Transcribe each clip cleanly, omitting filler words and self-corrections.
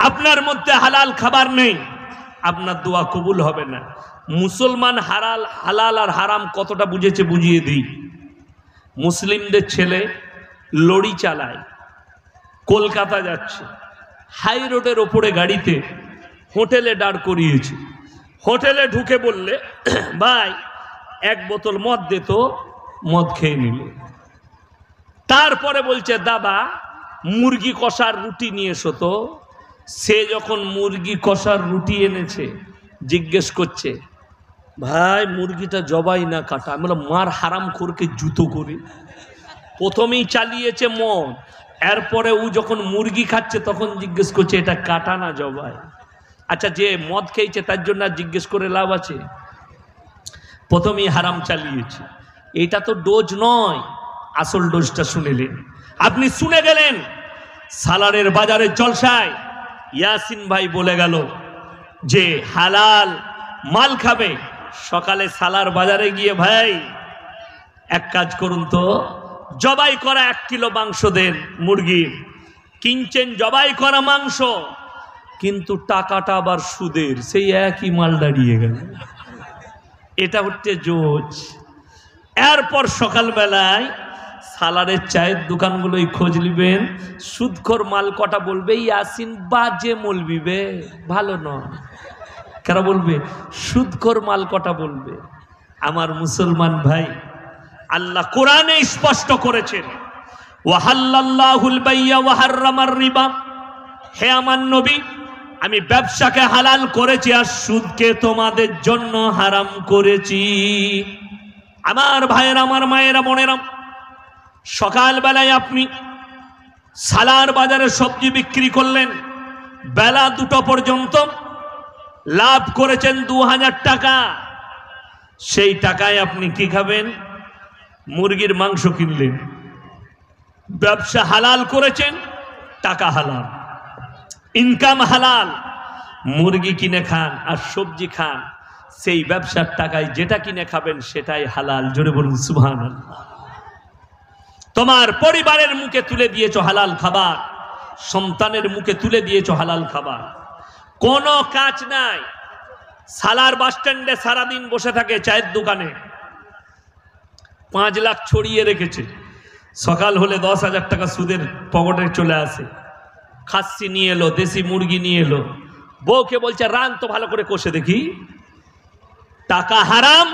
আপনার মধ্যে হালাল খাবার নেই, আপনার দোয়া কবুল হবে না। মুসলমান হালাল আর হারাম কতটা বুঝেছে বুঝিয়ে দিই। মুসলিমদের ছেলে লরি চালায়, কলকাতা যাচ্ছে, হাই রোডের ওপরে গাড়িতে হোটেলে দাঁড় করিয়েছে। হোটেলে ঢুকে বললে, ভাই এক বোতল মদ দে তো, মদ খেয়ে নিল। তারপরে বলছে, দাদা মুরগি কষার রুটি নিয়ে এসো তো। সে যখন মুরগি কষার রুটি এনেছে, জিজ্ঞেস করছে, ভাই মুরগিটা জবাই না কাটা? আমি বললাম, মার হারাম খোরকে জুতো করে। প্রথমেই চালিয়েছে মদ, এরপরে ও যখন মুরগি খাচ্ছে তখন জিজ্ঞেস করছে এটা কাটা না জবাই। আচ্ছা, যে মদ খেয়েছে তার জন্য আর জিজ্ঞেস করে লাভ আছে? প্রথমেই হারাম চালিয়েছে। এটা তো ডোজ নয়, আসল ডোজটা শুনেলেন। আপনি শুনে গেলেন সালারের বাজারের জলসায় ইয়াসিন ভাই বলে গেল যে হালাল মাল খাবে। সকালে সালার বাজারে গিয়ে, ভাই এক কাজ করুন তো, জবাই করা 1 কিলো মাংস দেন মুরগির। কিনছেন জবাই করা মাংস, কিন্তু টাকাটা আবার সুদের, সেই একই মাল দাঁড়িয়ে গেল। এটা হচ্ছে জোজ। এরপর সকালবেলায় সালারের চায়ের দোকানগুলোই খোঁজ নিবেন, সুদখোর মাল কটা বলবে, ইয়াসিন বাজে মলবিবে, ভালো নয়। কারা বলবে? সুদখোর মাল কটা বলবে। আমার মুসলমান ভাই, আল্লাহ কোরআনে স্পষ্ট করেছেন, ওয়াহাল্লাল্লাহুল বাইয়া ওয়া হাররামার রিবা। হে আমার নবী, আমি ব্যবসাকে হালাল করেছি আর সুদকে তোমাদের জন্য হারাম করেছি। আমার ভাইয়েরা, আমার মায়েরা, বোনেরা, সকালবেলায় আপনি সালার বাজারে সবজি বিক্রি করলেন, বেলা 2টো পর্যন্ত লাভ করেছেন 2000 টাকা। সেই টাকায় আপনি কি খাবেন? মুরগির মাংস কিনলেন। ব্যবসা হালাল করেছেন, টাকা হালাল, ইনকাম হালাল। মুরগি কিনে খান আর সবজি খান, সেই ব্যবসার টাকায় যেটা কিনে খাবেন সেটাই হালাল। জোরে বলুন সুবহানাল্লাহ। তোমার পরিবারের মুখে তুলে দিয়েছো হালাল খাবার, সন্তানের মুখে তুলে দিয়েছো হালাল খাবার। কোনো কাজ নাই। সালার বাস স্ট্যান্ডে সারাদিন বসে থাকে চায়ের দোকানে, 5 লাখ ছড়িয়ে রেখেছে। সকাল হলে 10,000 টাকা সুদের পকেটে চলে আসে। খাসি নিয়ে এলো, দেশি মুরগি নিয়ে এলো, বউকে বলছে রান তো ভালো করে কষে দেখি। টাকা হারাম,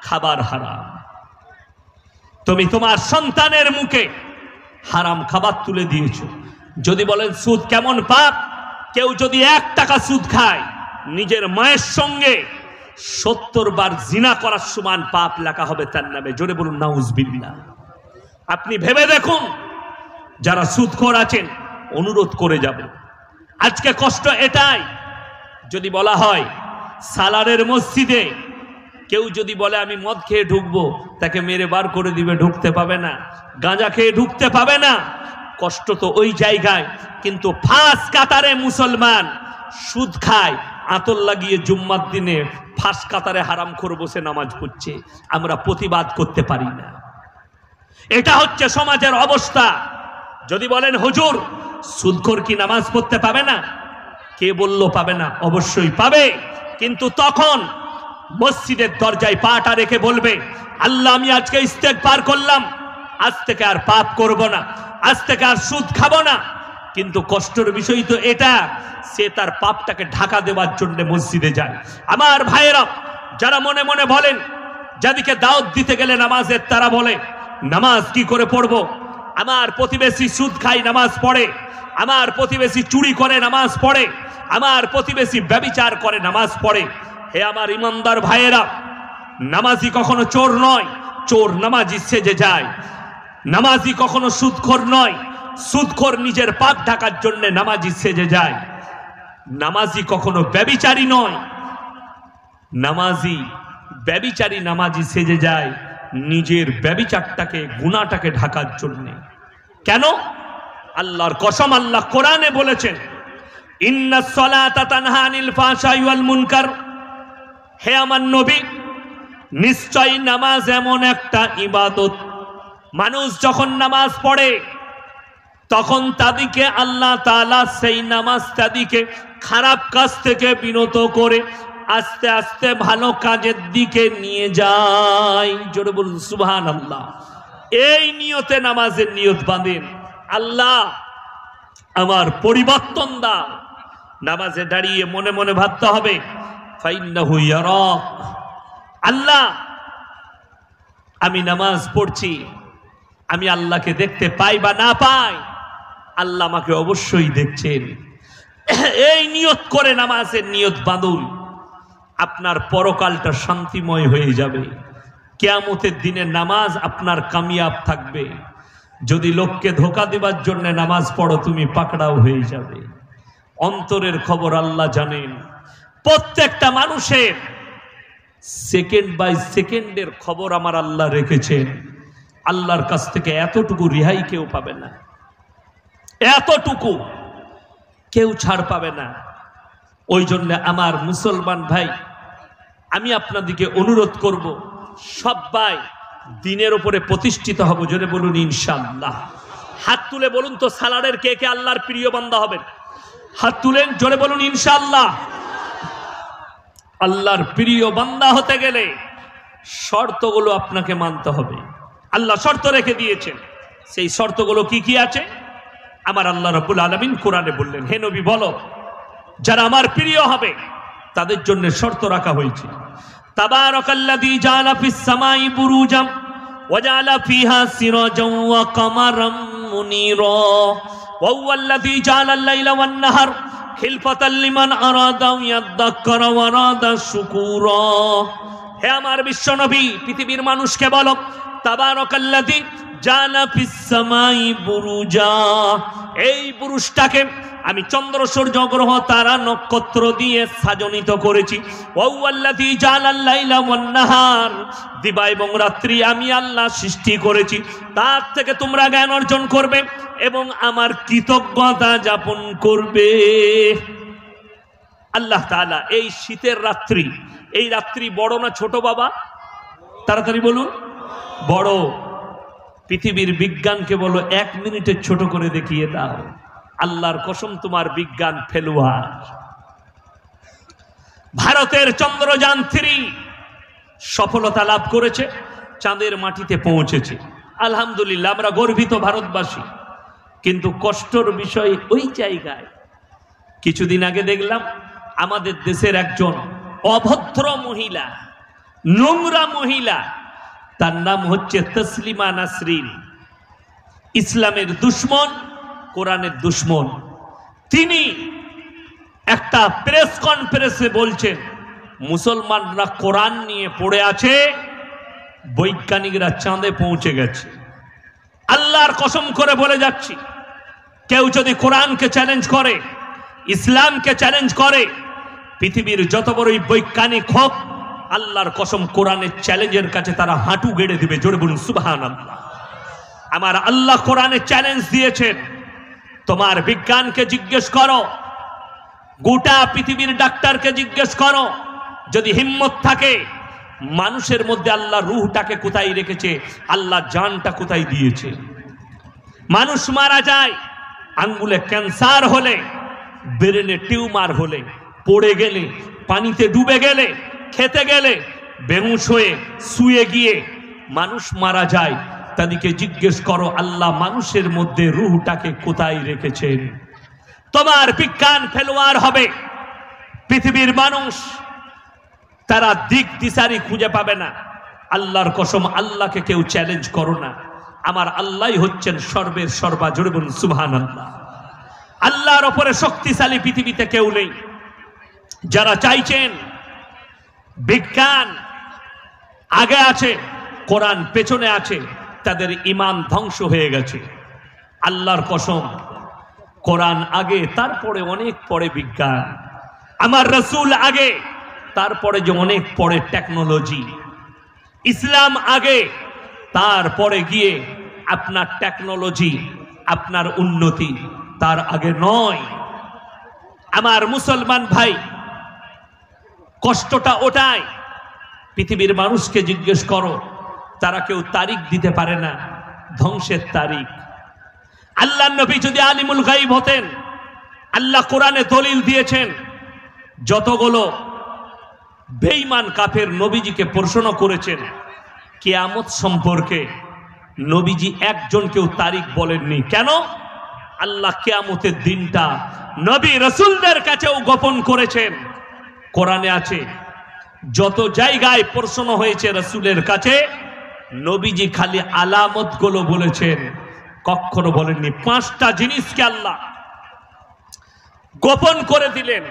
খাবার হারাম। তুমি তোমার সন্তানের মুখে হারাম খাবার তুলে দিয়েছো। যদি বলেন সুদ কেমন পাপ, কেউ যদি 1 টাকা সুদ খায়, নিজের মায়ের সঙ্গে 70 বার জিনা করার সমান পাপ লেখা হবে তার নামে। জোরে বলুন নাউজুবিল্লাহ। আপনি ভেবে দেখুন, যারা সুদখোর আছেন, অনুরোধ করে যাবে। আজকে কষ্ট এটাই, যদি বলা হয় সালারের মসজিদে কেউ যদি বলে আমি মদ খেয়ে ঢুকবো, তাকে মেরে বার করে দিবে, ঢুকতে পাবে না। গাঁজা খেয়ে ঢুকতে পাবে না। কষ্ট তো ওই জায়গায়, কিন্তু ফাঁস কাতারে মুসলমান সুদ খায়, আতর লাগিয়ে জুম্মার দিনে ফাঁস কাতারে হারামখোর বসে নামাজ পড়ছে। আমরা প্রতিবাদ করতে পারি না। এটা হচ্ছে সমাজের অবস্থা। যদি বলেন হুজুর সুদখোর কি নামাজ পড়তে পাবে না? কে বলল পাবে না? অবশ্যই পাবে, কিন্তু তখন মসজিদের দরজায় পাটা রেখে বলবে, আল্লাহ আমি আজকে ইস্তেগফার করলাম, আজ থেকে আর পাপ করব না, আজ থেকে আর সুদ খাবো না। কিন্তু কষ্টের বিষয় তো এটা, সে তার পাপটাকে ঢাকা দেওয়ার জন্য মসজিদে যায়। আমার ভাইয়েরা, যারা মনে মনে বলেন, যাদেরকে দাওয়াত দিতে গেলে নামাজের, তারা বলে নামাজ কি করে পড়বো? আমার প্রতিবেশী সুদ খায়, নামাজ পড়ে। আমার প্রতিবেশী চুরি করে, নামাজ পড়ে। আমার প্রতিবেশী ব্যভিচার করে, নামাজ পড়ে। হে আমার ইমানদার ভাইয়েরা, নামাজি কখনো চোর নয়, চোর নামাজি সেজে যায়। নামাজি কখনো সুদখোর নয়, সুদখোর নিজের পাপ ঢাকার জন্য নামাজি সেজে যায়। নামাজি কখনো ব্যভিচারী নয়, নামাজি ব্যভিচারী নামাজি সেজে যায় নিজের ব্যভিচারটাকে, গুনাহটাকে ঢাকার জন্য। কেন? আল্লাহর কসম, আল্লাহ কোরআনে বলেছেন, ইন্নাস সালাতা তানহা আনিল ফাহশাই ওয়াল মুনকার। হে আমার নবী, নিশ্চয়ই নামাজ এমন একটা ইবাদত, মানুষ যখন নামাজ পড়ে তখন তাদেরকে আল্লাহ তাআলা সেই নামাজ তাদেরকে খারাপ কাজ থেকে বিরত করে আস্তে আস্তে ভালো কাজের দিকে নিয়ে যায়। জোরে বলুন সুবহানাল্লাহ। এই নিয়তে নামাজের নিয়ত বাঁধেন, আল্লাহ আমার পরিবর্তন দাও। নামাজে দাঁড়িয়ে মনে মনে ভাবতে হবে ফাইন্নাহু ইয়ারাক, আল্লাহ আমি নামাজ পড়ছি, আমি আল্লাহকে দেখতে পাই বা না পাই, আল্লাহ আমাকে অবশ্যই দেখছেন। এই নিয়ত করে নামাজের নিয়ত বাঁধুন, আপনার পরকালটা শান্তিময় হয়ে যাবে। কিয়ামতের দিনে নামাজ আপনার কামিয়াব থাকবে। যদি লোককে ধোঁকা দেবার জন্য নামাজ পড়ো, তুমি পাকড়াও হয়ে যাবে। অন্তরের খবর আল্লাহ জানেন। প্রত্যেকটা মানুষের সেকেন্ড বাই সেকেন্ডের খবর আমার আল্লাহ রেখেছেন। আল্লাহর কাছ থেকে এতটুকু রেহাই কেউ পাবে না, এতটুকু কেউ ছাড় পাবে না। ওই জন্য আমার মুসলমান ভাই, আমি আপনাদেরকে অনুরোধ করব, সবাই দিনের উপরে প্রতিষ্ঠিত হব। জোরে বলুন ইনশাআল্লাহ। হাত তুলে বলুন তো সালারের কে কে আল্লাহর প্রিয় বান্দা হবেন? হাত তুলেন, জোরে বলুন ইনশাআল্লাহ। আল্লাহর প্রিয় বান্দা হতে গেলে শর্তগুলো আপনাকে মানতে হবে। আল্লাহ শর্ত রেখে দিয়েছেন। সেই শর্তগুলো কি কি আছে আমার আল্লাহ রাব্বুল আলামিন কোরআনে বললেন। হে নবী বলো, যারা আমার প্রিয় হবে তাদের জন্য শর্ত রাখা হয়েছে। তাবারাকাল্লাযী জাআলা ফিস সামাই বুরুজাম ওয়া জাআলা ফিহা সিরাজাম ওয়া কামারাম মুনীরা ওয়া হুয়াল্লাযী জাআলাল লাইলা ওয়ান নাহার খিলফাতাল লিমান আরাদা ইয়াযাক্কারা ওয়া আরাদা শুকুরা। হে আমার বিশ্ব নবী, পৃথিবীর মানুষকে বলো, তাবারাকাল্লাযী জাআলা ফিস সামাই বুরুজা, এই বুরুজটাকে আমি চন্দ্র সূর্য গ্রহ তারা নক্ষত্র দিয়ে সাজনিত করেছি। ওয়া হুয়াল্লাযী জাআলাল লাইলা ওয়ান নাহার, দিবা এবং রাত্রি আমি আল্লাহ সৃষ্টি করেছি। তার থেকে তোমরা জ্ঞান অর্জন করবে এবং আমার কৃতজ্ঞতা যাপন করবে। আল্লাহ তাআলা এই শীতের রাত্রি, এই রাত্রি বড় না ছোট বাবা? তাড়াতাড়ি বলুন। বড়। পৃথিবীর বিজ্ঞানকে বলো 1 মিনিটে ছোট করে দেখিয়ে দাও। আল্লাহর কসম তোমার বিজ্ঞান ফেলুয়ার। ভারতের চন্দ্রযান 3 সফলতা লাভ করেছে, চাঁদের মাটিতে পৌঁছেছে। আলহামদুলিল্লাহ, আমরা গর্বিত ভারতবাসী। কিন্তু কষ্টের বিষয় ওই জায়গায় কিছুদিন আগে দেখলাম আমাদের দেশের একজন অভদ্র মহিলা, নোংরা মহিলা, তার নাম হচ্ছে তসলিমা নাসরিন, ইসলামের দুশ্মন, কোরআনের দুশ্মন। তিনি একটা প্রেস কনফারেন্সে বলছেন মুসলমানরা কোরআন নিয়ে পড়ে আছে, বৈজ্ঞানিকরা চাঁদে পৌঁছে গেছে। আল্লাহর কসম করে বলে যাচ্ছি, কেউ যদি কোরআনকে চ্যালেঞ্জ করে, ইসলামকে চ্যালেঞ্জ করে, পৃথিবীর যত বড়ই বৈজ্ঞানিক হোক, আল্লাহর কসম কোরআনের চ্যালেঞ্জের কাছে তারা হাঁটু গেড়ে দিবে। জোরে বলুন সুবহানাল্লাহ। আমার আল্লাহ কোরআনে চ্যালেঞ্জ দিয়েছেন, তোমার বিজ্ঞানকে জিজ্ঞেস করো, গোটা পৃথিবীর ডাক্তারকে জিজ্ঞেস করো, যদি হিম্মত থাকে মানুষের মধ্যে আল্লাহ রূহটাকে কোথায় রেখেছে, আল্লাহ জানটা কোথায় দিয়েছে। মানুষ মারা যায় আঙ্গুলে ক্যান্সার হলে, ব্রেনে টিউমার হলে, পড়ে গেলে, পানিতে ডুবে গেলে, খেতে গেলে, বেহুশ হয়ে শুয়ে গিয়ে মানুষ মারা যায়। তাদেরকে জিজ্ঞেস করো আল্লাহ মানুষের মধ্যে রূহটাকে কোথায় রেখেছেন। তোমার বিজ্ঞান ফেলোয়ার হবে। পৃথিবীর মানুষ তারা দিক দিশারি খুঁজে পাবে না। আল্লাহর কসম, আল্লাহকে কেউ চ্যালেঞ্জ করো না। আমার আল্লাহই হচ্ছেন সর্বের সর্বা। জোরে বলুন সুবহানাল্লাহ। আল্লাহর উপরে শক্তিশালী পৃথিবীতে কেউ নেই। যারা চাইছেন বিজ্ঞান আগে আছে, কোরআন পেছনে আছে, তাদের ঈমান ধ্বংস হয়ে গেছে। আল্লাহর কসম, কোরআন আগে, তারপরে অনেক পরে বিজ্ঞান। আমার রাসূল আগে, তারপরে যে অনেক পরে টেকনোলজি। ইসলাম আগে, তারপরে গিয়ে আপনার টেকনোলজি, আপনার উন্নতি, তার আগে নয়। আমার মুসলমান ভাই, কষ্টটা ওটাই। পৃথিবীর মানুষকে জিজ্ঞেস করো, তারা কেউ তারিখ দিতে পারে না, ধ্বংসের তারিখ। আল্লাহ নবী যদি আলিমুল গায়ব হতেন, আল্লাহ কোরআনে দলিল দিয়েছেন যতগুলো বেঈমান কাফের নবীজিকে প্রশ্ন করেছেন কিয়ামত সম্পর্কে, নবীজি একজনকেও তারিখ বলেননি। কেন? আল্লাহ কিয়ামতের দিনটা নবী রাসূলদের কাছেও গোপন করেছেন। কোরআনে আছে যত জায়গায় প্রশ্ন হয়েছে রাসূলের কাছে, নবীজি খালি আলামতগুলো বলেছেন, কখনো বলেননি। 5টা জিনিসকে আল্লাহ গোপন করে দিলেন।